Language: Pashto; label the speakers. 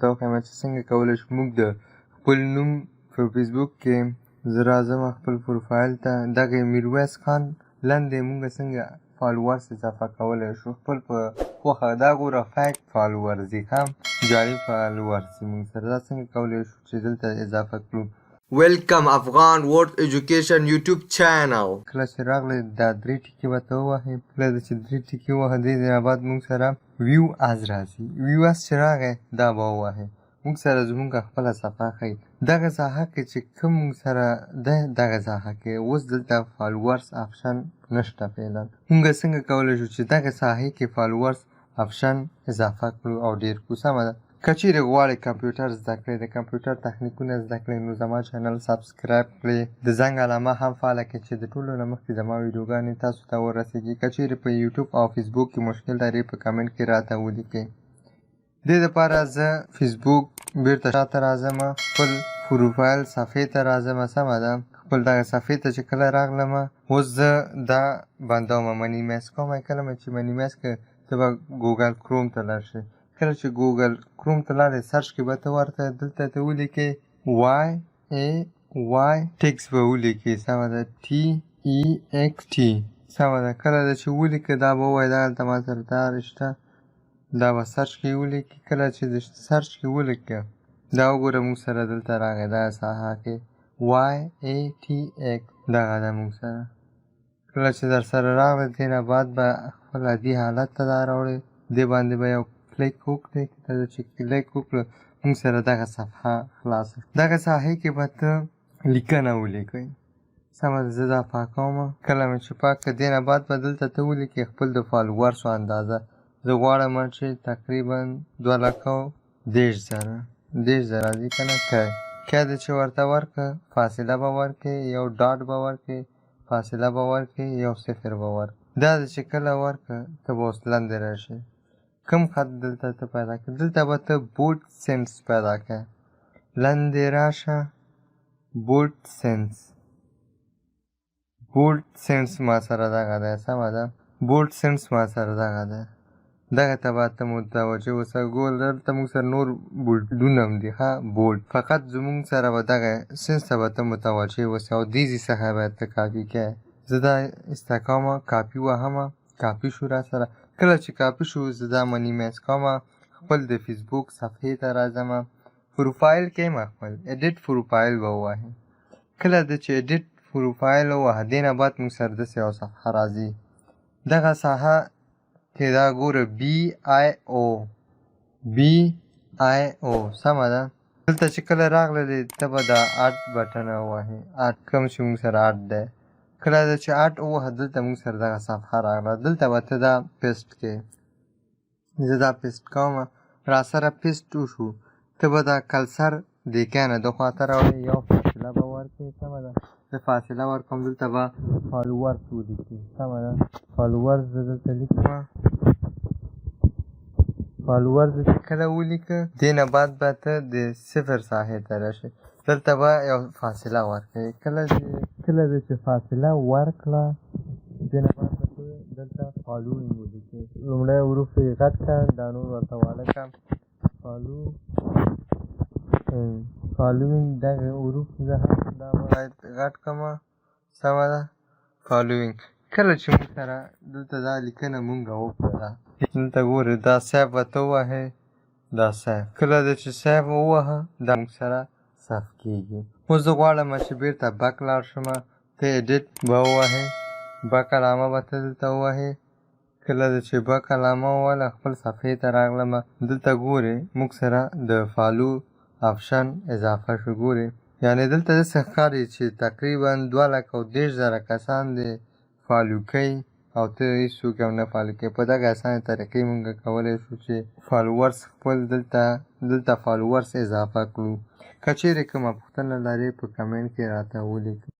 Speaker 1: دا وښیم چې څنګه کولی شو موږ د خپل نوم په فیسبوک کې زه راځم خپل پروفایل ته دغه میرویس خان لاندې موږ څنګه فالوورس اضافه کولی شو خپل په خوښه دا ګوره فیک فالوورز دي ښه جعلي فالوورز دي موږ سره دا څنګه کولی شو چې دلته اضافه کړو
Speaker 2: Welcome Afghan World Education YouTube channel.
Speaker 1: کله چې راغلی دا درې ټکي به ته ووهې کله چې درې ټکي ووهه دې نه بعد موږ سره ویو از راځي ویو از چې راغی دا به ووهې موږ سره زموږ خپله صفحه ښیي دغه ساحه کې چې کوم موږ سره ده دغه ساحه کې اوس دلته فالوورس آپشن نشته فعلا موږ څنګه کولی شو چې دغه ساحې کې فالوورس آپشن اضافه کړو او ډېر کړو سمه ده که چیرې غواړئ کمپیوټر زده کړئ د کمپیوټر تخنیکونه زده کړئ نو زما چینل سبسکرایب کړئ د زنګ علامه هم فعاله کړئ چې د ټولو نه مخکې زما ویډیوګانې تاسو ته ورسیږي که چیرې په یوټیوب او فیسبوک کې مشکل لرئ په کمنټ کې راته ولیکئ دې دپاره زه فیسبوک بیرته شاته راځم خپل پروفایل صفحې ته راځم سمه ده خپل دغه صفحې ته چې کله راغلم اوس زه دا بندوم منیمیس کوم کله مې چې منیمیس که ته به ګوګل کروم ته لاړ شئ کله چې ګوګل کروم ته لاړې سرچ کې به ته ورته دلته ته ولیکې وای ای وای ټیکس به ولیکې سمه ده ټي ای ایکس ټي سمه ده کله ده چې ولیکې دا به ووایي دلته ما سره دا شته دا به سرچ کې ولیکې کله چې د سرچ کې ولیکې دا وګوره موږ سره دلته راغی دا ساحه کې وای ای ټي ایکس دغه ده موږ سره کله چې در سره راغلی دې نه بعد به خپل عادي حالت ته دا راوړې دې باندې به یو کلیک وکړئ کله چې کلیک وکړو موږ سره دغه صفحه خلاصه دغه ساحې کې به ته لیکنه ولیکئ سمه ده زه دا پاکوم کله مې چې پاک کړه دې نه بعد به دلته ته ولیکې خپل د فالوورسو اندازه زه غواړم چې تقریبا 2,10,000 دي که نه که دې چې ورته ورکړه فاصله به ورکړې یو ډاټ به ورکړې فاصله به ورکړې یو صفر به ورکړې دا دې چې کله ورکړه ته به اوس لاندې راشې کوم خط دلته ته پیدا کړه دلته به ته بوټ سینس پیدا کړه لاندې راشه بوټ سینس ما سره دغه دی سمه ده بوټ سینس ما سره دغه دی دغه ته به ته متوجه اوسه ګول دلته موږ سره نور بولډونه هم دي ښه بولډ فقط زموږ سره به دغه سینس ته به ته متوجه اوسې او دیزي څخه باید ته کاپي کړې زه دا ایسته کوم کاپي وهمه کاپي شو را سره کله چې کاپي شو زه دا منیمیس کوم خپل د فیسبوک صفحې ته راځم پروفایل کې یم خپل ایډیټ پروفایل به ووهې کله د چې ایډیټ پروفایل ووهه دې نه بعد موږ سره داسې یو صفحه راځي دغه ساحه کې دا ګوره بی آی او سمه ده دلته چې کله راغلی ته به دا آرټ بټنه ووهې آرټ کوم چې موږ سره آرټ دی کله ده چې آرټ ووهه دلته موږ سره دغه صفحه راغله دلته به ته دا پیسټ کې زه دا پیسټ کوم را سره پیسټ وشو ته به دا کلسر دې کې نه د خواته راوړې یو فاصله به ورکړې سمه ده زه فاصله ورکوم دلته به فالوورس ولیکي سمه ده فالوورس زه دلته لیکم فالوورس چې کله ولیکه دې نه بعد به ته د صفر ساحې ته راشې دلته به یو فاصله ورکړې کله چې فاصله ورکړه دې نه بعد به ته دلته فالوینګ ولیکې لومړی حروف یې غټ کړه دا نور ورته واړه کړه فالوینګ دغه حروف زه هم دا باید غټ کړم سمه ده فالوینګ کله چې موږ سره دلته دا لیکنه موږ وکړله دلته ګورې دا سیف به ته ووهې دا سیف کله ده چې سیف ووهه دا موږ سره صف کېږي اوس زه غواړم چې بېرته بک لاړ شم ته ایډیټ به ووهې بک علامه به ته دلته ووهې کله ده چې بک علامه ووهله خپل صفحې ته راغلم دلته ګورې موږ سره د فالو آپشن اضافه شو ګورې یعنې دلته داسې ښکاري چې تقریبا 2,10,000 کسان دې فالو کوي او ته هېڅوک هم نه فالو کوي په دغه اسانه طریقې موږ کولی شو چې فالوورس خپل دلته فالوورس اضافه کړو که چیرې کومه پوښتنه لرې په کمنټ کې راته ولیکئ